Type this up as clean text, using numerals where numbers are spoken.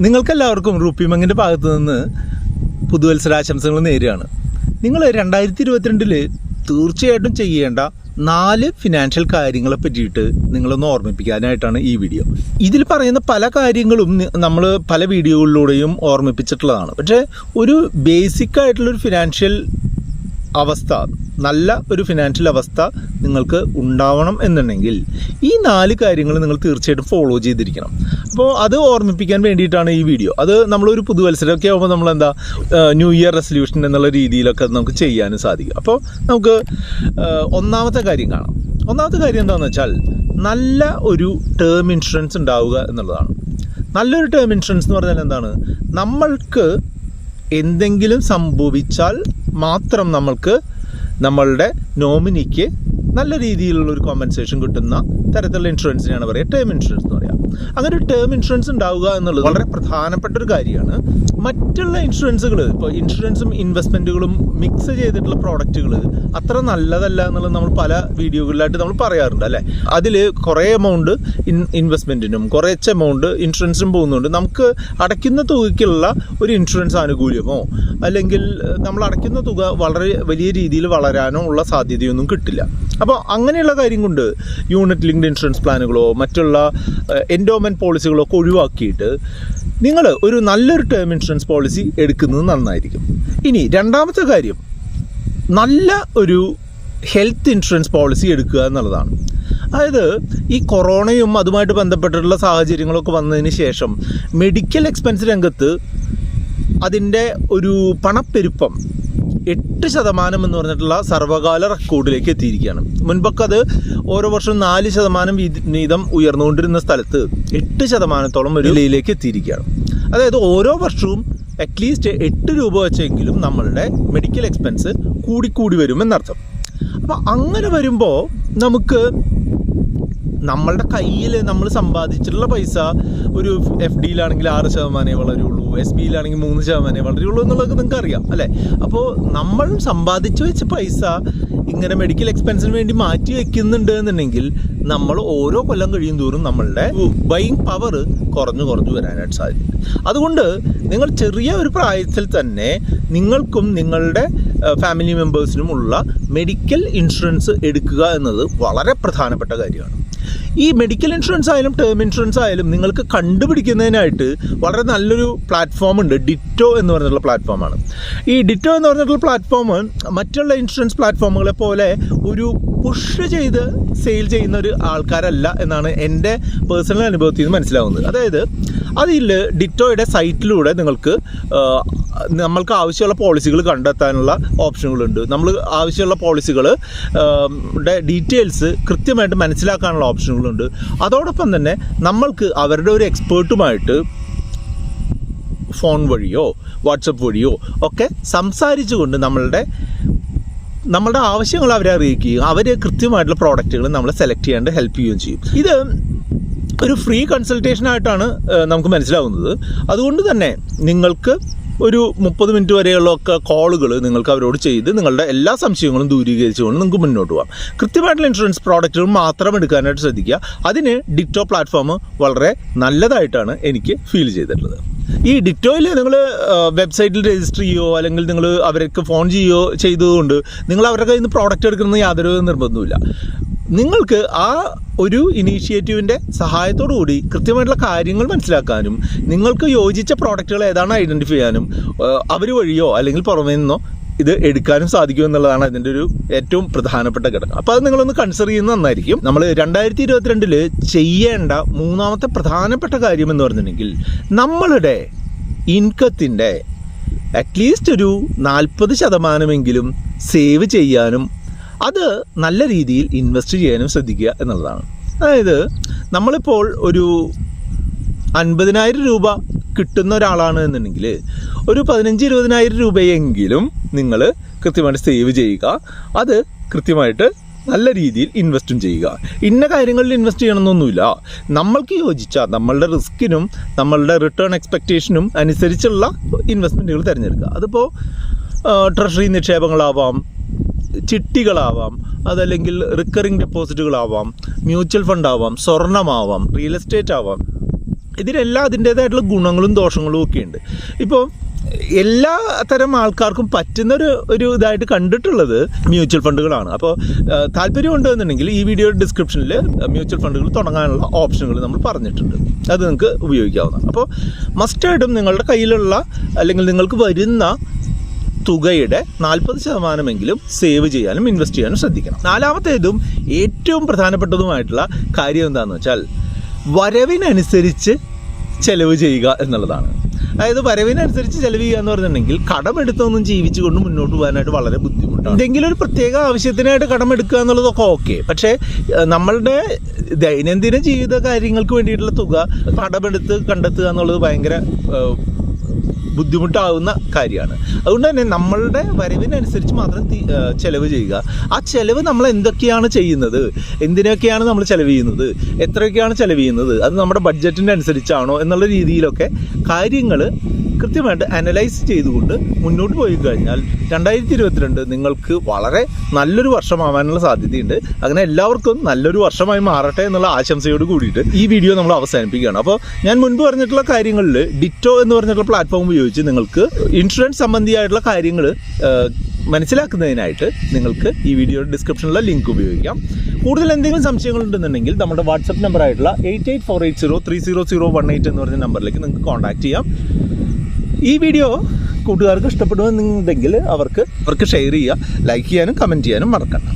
നിങ്ങൾക്കെല്ലാവർക്കും റുപ്പി മങ്ങിൻ്റെ ഭാഗത്തു നിന്ന് പുതുവത്സരാശംസകൾ നേരുകയാണ്. നിങ്ങൾ 2022 തീർച്ചയായിട്ടും ചെയ്യേണ്ട 4 ഫിനാൻഷ്യൽ കാര്യങ്ങളെ പറ്റിയിട്ട് നിങ്ങളൊന്ന് ഓർമ്മിപ്പിക്കാനായിട്ടാണ് ഈ വീഡിയോ. ഇതിൽ പറയുന്ന പല കാര്യങ്ങളും നമ്മൾ പല വീഡിയോകളിലൂടെയും ഓർമ്മിപ്പിച്ചിട്ടുള്ളതാണ്. പക്ഷേ ഒരു ബേസിക് ആയിട്ടുള്ളൊരു ഫിനാൻഷ്യൽ അവസ്ഥ, നല്ല ഒരു ഫിനാൻഷ്യൽ അവസ്ഥ നിങ്ങൾക്ക് ഉണ്ടാവണം എന്നുണ്ടെങ്കിൽ ഈ 4 കാര്യങ്ങൾ നിങ്ങൾ തീർച്ചയായിട്ടും ഫോളോ ചെയ്തിരിക്കണം. അപ്പോൾ അത് ഓർമ്മിപ്പിക്കാൻ വേണ്ടിയിട്ടാണ് ഈ വീഡിയോ. അത് നമ്മളൊരു പുതുവത്സരമൊക്കെ ആകുമ്പോൾ നമ്മളെന്താ ന്യൂ ഇയർ റെസൊല്യൂഷൻ എന്നുള്ള രീതിയിലൊക്കെ നമുക്ക് ചെയ്യാനും സാധിക്കും. അപ്പോൾ നമുക്ക് ഒന്നാമത്തെ കാര്യം കാണാം. ഒന്നാമത്തെ കാര്യം എന്താണെന്ന് വെച്ചാൽ നല്ല ഒരു ടേം ഇൻഷുറൻസ് ഉണ്ടാവുക എന്നുള്ളതാണ്. നല്ലൊരു ടേം ഇൻഷുറൻസ് എന്ന് പറഞ്ഞാൽ എന്താണ്? നമ്മൾക്ക് എന്തെങ്കിലും സംഭവിച്ചാൽ മാത്രം നമ്മളുടെ നോമിനിക്ക് നല്ല രീതിയിലുള്ളൊരു കോമ്പൻസേഷൻ കിട്ടുന്ന തരത്തിലുള്ള ഇൻഷുറൻസിനെയാണ് പറയുക ടേം ഇൻഷുറൻസ് എന്ന് പറയുക. അങ്ങനെ ഒരു ടേം ഇൻഷുറൻസ് ഉണ്ടാവുക എന്നുള്ളത് വളരെ പ്രധാനപ്പെട്ട ഒരു കാര്യമാണ്. മറ്റുള്ള ഇൻഷുറൻസുകൾ, ഇപ്പോൾ ഇൻഷുറൻസും ഇൻവെസ്റ്റ്മെൻറ്റുകളും മിക്സ് ചെയ്തിട്ടുള്ള പ്രോഡക്റ്റുകൾ അത്ര നല്ലതല്ല എന്നുള്ളത് നമ്മൾ പല വീഡിയോകളിലായിട്ട് നമ്മൾ പറയാറുണ്ട് അല്ലേ. അതിൽ കുറേ എമൗണ്ട് ഇൻവെസ്റ്റ്മെൻറ്റിനും കുറച്ച് എമൗണ്ട് ഇൻഷുറൻസിനും പോകുന്നുണ്ട്. നമുക്ക് അടയ്ക്കുന്ന തുകയ്ക്കുള്ള ഒരു ഇൻഷുറൻസ് ആനുകൂല്യമോ അല്ലെങ്കിൽ നമ്മൾ അടയ്ക്കുന്ന തുക വളരെ വലിയ രീതിയിൽ വളരാനോ ഉള്ള സാധ്യതയൊന്നും കിട്ടില്ല. അപ്പോൾ അങ്ങനെയുള്ള കാര്യം കൊണ്ട് യൂണിറ്റ് ലിങ്ക്ഡ് ഇൻഷുറൻസ് പ്ലാനുകളോ മറ്റുള്ള എൻഡോമെൻറ്റ് പോളിസികളോ ഒക്കെ ഒഴിവാക്കിയിട്ട് നിങ്ങൾ ഒരു നല്ലൊരു ടേം ഇൻഷുറൻസ് പോളിസി എടുക്കുന്നത് നന്നായിരിക്കും. ഇനി രണ്ടാമത്തെ കാര്യം, നല്ല ഒരു ഹെൽത്ത് ഇൻഷുറൻസ് പോളിസി എടുക്കുക എന്നുള്ളതാണ്. അതായത് ഈ കൊറോണയും അതുമായിട്ട് ബന്ധപ്പെട്ടിട്ടുള്ള സാഹചര്യങ്ങളൊക്കെ വന്നതിന് ശേഷം മെഡിക്കൽ എക്സ്പെൻസ് രംഗത്ത് അതിൻ്റെ ഒരു പണപ്പെരുപ്പം 8% എന്ന് പറഞ്ഞിട്ടുള്ള സർവ്വകാല റെക്കോർഡിലേക്ക് എത്തിയിരിക്കുകയാണ്. മുൻപൊക്കെ അത് ഓരോ വർഷവും 4% വീതം ഉയർന്നുകൊണ്ടിരുന്ന സ്ഥലത്ത് 8% ഒരു നിലയിലേക്ക് എത്തിയിരിക്കുകയാണ്. അതായത് ഓരോ വർഷവും അറ്റ്ലീസ്റ്റ് 8 രൂപ വെച്ചെങ്കിലും നമ്മളുടെ മെഡിക്കൽ എക്സ്പെൻസ് കൂടിക്കൂടി വരുമെന്നർത്ഥം. അപ്പോൾ അങ്ങനെ വരുമ്പോൾ നമുക്ക് നമ്മളുടെ കയ്യിൽ നമ്മൾ സമ്പാദിച്ചിട്ടുള്ള പൈസ ഒരു FDയിലാണെങ്കിൽ 6% വളരുള്ളൂ, SBയിലാണെങ്കിൽ 3% വളരുള്ളൂ എന്നുള്ളത് നിങ്ങൾക്ക് അറിയാം അല്ലേ. അപ്പോൾ നമ്മൾ സമ്പാദിച്ചു വെച്ച പൈസ ഇങ്ങനെ മെഡിക്കൽ എക്സ്പെൻസിന് വേണ്ടി മാറ്റി വയ്ക്കുന്നുണ്ട് എന്നുണ്ടെങ്കിൽ നമ്മൾ ഓരോ കൊല്ലം കഴിയും തോറും നമ്മളുടെ ബൈയിങ് പവർ കുറഞ്ഞു വരാനായിട്ട് സാധിക്കും. അതുകൊണ്ട് നിങ്ങൾ ചെറിയ ഒരു പ്രായത്തിൽ തന്നെ നിങ്ങൾക്കും നിങ്ങളുടെ ഫാമിലി മെമ്പേഴ്സിനും ഉള്ള മെഡിക്കൽ ഇൻഷുറൻസ് എടുക്കുക എന്നത് വളരെ പ്രധാനപ്പെട്ട കാര്യമാണ്. ഈ മെഡിക്കൽ ഇൻഷുറൻസ് ആയാലും ടേം ഇൻഷുറൻസ് ആയാലും നിങ്ങൾക്ക് കണ്ടുപിടിക്കുന്നതിനായിട്ട് വളരെ നല്ലൊരു പ്ലാറ്റ്ഫോം ഉണ്ട്. ഡിറ്റോ എന്ന് പറഞ്ഞിട്ടുള്ള പ്ലാറ്റ്ഫോമാണ്. ഈ ഡിറ്റോ എന്ന് പറഞ്ഞിട്ടുള്ള പ്ലാറ്റ്ഫോം മറ്റുള്ള ഇൻഷുറൻസ് പ്ലാറ്റ്ഫോമുകളെ പോലെ ഒരു പുഷ് ചെയ്ത് സെയിൽ ചെയ്യുന്ന ഒരു ആൾക്കാരല്ല എന്നാണ് എൻ്റെ പേഴ്സണൽ അനുഭവത്തിൽ നിന്ന് മനസ്സിലാവുന്നത്. അതായത് അതിൽ ഡിറ്റോയുടെ സൈറ്റിലൂടെ നമ്മൾക്ക് ആവശ്യമുള്ള പോളിസികൾ കണ്ടെത്താനുള്ള ഓപ്ഷനുകളുണ്ട്. നമ്മൾ ആവശ്യമുള്ള പോളിസികൾ ഡീറ്റെയിൽസ് കൃത്യമായിട്ട് മനസ്സിലാക്കാനുള്ള ഓപ്ഷനുകളുണ്ട്. അതോടൊപ്പം തന്നെ നമ്മൾക്ക് അവരുടെ ഒരു എക്സ്പേർട്ടുമായിട്ട് ഫോൺ വഴിയോ വാട്സപ്പ് വഴിയോ ഒക്കെ സംസാരിച്ചുകൊണ്ട് നമ്മളുടെ ആവശ്യങ്ങൾ അവരെ അറിയിക്കുകയും അവർ കൃത്യമായിട്ടുള്ള പ്രോഡക്റ്റുകൾ നമ്മളെ സെലക്ട് ചെയ്യാണ്ട് ഹെൽപ്പ് ചെയ്യുകയും ചെയ്യും. ഇത് ഒരു ഫ്രീ കൺസൾട്ടേഷൻ ആയിട്ടാണ് നമുക്ക് മനസ്സിലാവുന്നത്. അതുകൊണ്ട് തന്നെ നിങ്ങൾക്ക് ഒരു 30 മിനിറ്റ് വരെയുള്ള കോളുകൾ നിങ്ങൾക്ക് അവരോട് ചെയ്ത് നിങ്ങളുടെ എല്ലാ സംശയങ്ങളും ദൂരീകരിച്ചുകൊണ്ട് നിങ്ങൾക്ക് മുന്നോട്ട് പോകാം. കൃത്യമായിട്ടുള്ള ഇൻഷുറൻസ് പ്രോഡക്റ്റുകൾ മാത്രം എടുക്കാനായിട്ട് ശ്രദ്ധിക്കുക. അതിന് ഡിറ്റോ പ്ലാറ്റ്ഫോം വളരെ നല്ലതായിട്ടാണ് എനിക്ക് ഫീൽ ചെയ്തിട്ടുള്ളത്. ഈ ഡിറ്റോയിൽ നിങ്ങൾ വെബ്സൈറ്റിൽ രജിസ്റ്റർ ചെയ്യുകയോ അല്ലെങ്കിൽ നിങ്ങൾ അവർക്ക് ഫോൺ ചെയ്യുകയോ ചെയ്തതുകൊണ്ട് നിങ്ങൾ അവരുടെ കയ്യിൽ നിന്ന് പ്രോഡക്റ്റ് എടുക്കുന്നത് യാതൊരു നിർബന്ധവുമില്ല. നിങ്ങൾക്ക് ആ ഒരു ഇനീഷ്യേറ്റീവിൻ്റെ സഹായത്തോടു കൂടി കൃത്യമായിട്ടുള്ള കാര്യങ്ങൾ മനസ്സിലാക്കാനും നിങ്ങൾക്ക് യോജിച്ച പ്രോഡക്റ്റുകൾ ഏതാണ് ഐഡൻറ്റിഫൈ ചെയ്യാനും അവർ വഴിയോ അല്ലെങ്കിൽ പുറമേ നിന്നോ ഇത് എടുക്കാനും സാധിക്കും എന്നുള്ളതാണ് അതിൻ്റെ ഒരു ഏറ്റവും പ്രധാനപ്പെട്ട ഘടകം. അപ്പോൾ അത് നിങ്ങളൊന്ന് കൺസിഡർ ചെയ്യുന്നത് നന്നായിരിക്കും. നമ്മൾ 2022 ചെയ്യേണ്ട മൂന്നാമത്തെ പ്രധാനപ്പെട്ട കാര്യം എന്ന് പറഞ്ഞിട്ടുണ്ടെങ്കിൽ നമ്മളുടെ ഇൻകത്തിൻ്റെ അറ്റ്ലീസ്റ്റ് ഒരു 40% സേവ് ചെയ്യാനും അത് നല്ല രീതിയിൽ ഇൻവെസ്റ്റ് ചെയ്യാനും ശ്രദ്ധിക്കുക എന്നുള്ളതാണ്. അതായത് നമ്മളിപ്പോൾ ഒരു 50,000 രൂപ കിട്ടുന്ന ഒരാളാണ് എന്നുണ്ടെങ്കിൽ ഒരു 15,000-20,000 രൂപയെങ്കിലും നിങ്ങൾ കൃത്യമായിട്ട് സേവ് ചെയ്യുക. അത് കൃത്യമായിട്ട് നല്ല രീതിയിൽ ഇൻവെസ്റ്റും ചെയ്യുക. ഇന്ന കാര്യങ്ങളിൽ ഇൻവെസ്റ്റ് ചെയ്യണമെന്നൊന്നുമില്ല. നമ്മൾക്ക് യോജിച്ച നമ്മളുടെ റിസ്കിനും നമ്മളുടെ റിട്ടേൺ എക്സ്പെക്റ്റേഷനും അനുസരിച്ചുള്ള ഇൻവെസ്റ്റ്മെൻറ്റുകൾ തിരഞ്ഞെടുക്കുക. അതിപ്പോൾ ട്രഷറി നിക്ഷേപങ്ങളാവാം, ചിട്ടികളാവാം, അതല്ലെങ്കിൽ റിക്കറിംഗ് ഡെപ്പോസിറ്റുകളാവാം, മ്യൂച്വൽ ഫണ്ട് ആവാം, സ്വർണ്ണമാവാം, റിയൽ എസ്റ്റേറ്റ് ആവാം, ഇതിനെല്ലാം അതിൻ്റേതായിട്ടുള്ള ഗുണങ്ങളും ദോഷങ്ങളും ഒക്കെ ഉണ്ട്. ഇപ്പോൾ എല്ലാ തരം ആൾക്കാർക്കും പറ്റുന്നൊരു ഇതായിട്ട് കണ്ടിട്ടുള്ളത് മ്യൂച്വൽ ഫണ്ടുകളാണ്. അപ്പോൾ താല്പര്യം ഉണ്ടെന്നുണ്ടെങ്കിൽ ഈ വീഡിയോ ഡിസ്ക്രിപ്ഷനിൽ മ്യൂച്വൽ ഫണ്ടുകൾ തുടങ്ങാനുള്ള ഓപ്ഷനുകൾ നമ്മൾ പറഞ്ഞിട്ടുണ്ട്. അത് നിങ്ങൾക്ക് ഉപയോഗിക്കാവുന്നതാണ്. അപ്പോൾ മസ്റ്റായിട്ടും നിങ്ങളുടെ കയ്യിലുള്ള അല്ലെങ്കിൽ നിങ്ങൾക്ക് വരുന്ന തുകയുടെ 40% സേവ് ചെയ്യാനും ഇൻവെസ്റ്റ് ചെയ്യാനും ശ്രദ്ധിക്കണം. നാലാമത്തേതും ഏറ്റവും പ്രധാനപ്പെട്ടതുമായിട്ടുള്ള കാര്യം എന്താണെന്ന് വെച്ചാൽ വരവിനനുസരിച്ച് ചെലവ് ചെയ്യുക എന്നുള്ളതാണ്. അതായത് വരവിനനുസരിച്ച് ചെലവ് ചെയ്യുക എന്ന് പറഞ്ഞിട്ടുണ്ടെങ്കിൽ കടമെടുത്തൊന്നും ജീവിച്ചുകൊണ്ട് മുന്നോട്ട് പോകാനായിട്ട് വളരെ ബുദ്ധിമുട്ടാണ്. എന്തെങ്കിലും ഒരു പ്രത്യേക ആവശ്യത്തിനായിട്ട് കടമെടുക്കുക എന്നുള്ളതൊക്കെ ഓക്കെ, പക്ഷേ നമ്മളുടെ ദൈനംദിന ജീവിത കാര്യങ്ങൾക്ക് വേണ്ടിയിട്ടുള്ള തുക കടമെടുത്ത് കണ്ടെത്തുക എന്നുള്ളത് ഭയങ്കര ബുദ്ധിമുട്ടാവുന്ന കാര്യമാണ്. അതുകൊണ്ട് തന്നെ നമ്മളുടെ വരവിനനുസരിച്ച് മാത്രം ചെലവ് ചെയ്യുക. ആ ചെലവ് നമ്മൾ എന്തൊക്കെയാണ് ചെയ്യുന്നത്, എന്തിനൊക്കെയാണ് നമ്മൾ ചെലവ് ചെയ്യുന്നത്, എത്രയൊക്കെയാണ് ചെലവ് ചെയ്യുന്നത്, അത് നമ്മുടെ ബഡ്ജറ്റിൻ്റെ അനുസരിച്ചാണോ എന്നുള്ള രീതിയിലൊക്കെ കാര്യങ്ങൾ കൃത്യമായിട്ട് അനലൈസ് ചെയ്തുകൊണ്ട് മുന്നോട്ട് പോയി കഴിഞ്ഞാൽ 2022 നിങ്ങൾക്ക് വളരെ നല്ലൊരു വർഷമാവാനുള്ള സാധ്യതയുണ്ട്. അങ്ങനെ എല്ലാവർക്കും നല്ലൊരു വർഷമായി മാറട്ടെ എന്നുള്ള ആശംസയോട് കൂടിയിട്ട് ഈ വീഡിയോ നമ്മൾ അവസാനിപ്പിക്കുകയാണ്. അപ്പോൾ ഞാൻ മുൻപ് പറഞ്ഞിട്ടുള്ള കാര്യങ്ങളിൽ ഡിറ്റോ എന്ന് പറഞ്ഞിട്ടുള്ള പ്ലാറ്റ്ഫോം ഉപയോഗിച്ച് നിങ്ങൾക്ക് ഇൻഷുറൻസ് സംബന്ധിയായിട്ടുള്ള കാര്യങ്ങൾ മനസ്സിലാക്കുന്നതിനായിട്ട് നിങ്ങൾക്ക് ഈ വീഡിയോയുടെ ഡിസ്ക്രിപ്ഷനിലുള്ള ലിങ്ക് ഉപയോഗിക്കാം. കൂടുതൽ എന്തെങ്കിലും സംശയങ്ങളുണ്ടെന്നുണ്ടെങ്കിൽ നമ്മുടെ വാട്സപ്പ് നമ്പറായിട്ടുള്ള 8848030018 എന്ന് പറഞ്ഞ നമ്പറിലേക്ക് നിങ്ങൾക്ക് കോൺടാക്ട് ചെയ്യാം. ഈ വീഡിയോ കൂട്ടുകാർക്ക് ഇഷ്ടപ്പെടുമെന്നുണ്ടെങ്കിൽ അവർക്ക് ഷെയർ ചെയ്യുക, ലൈക്ക് ചെയ്യാനും കമൻറ്റ് ചെയ്യാനും മറക്കണ്ട.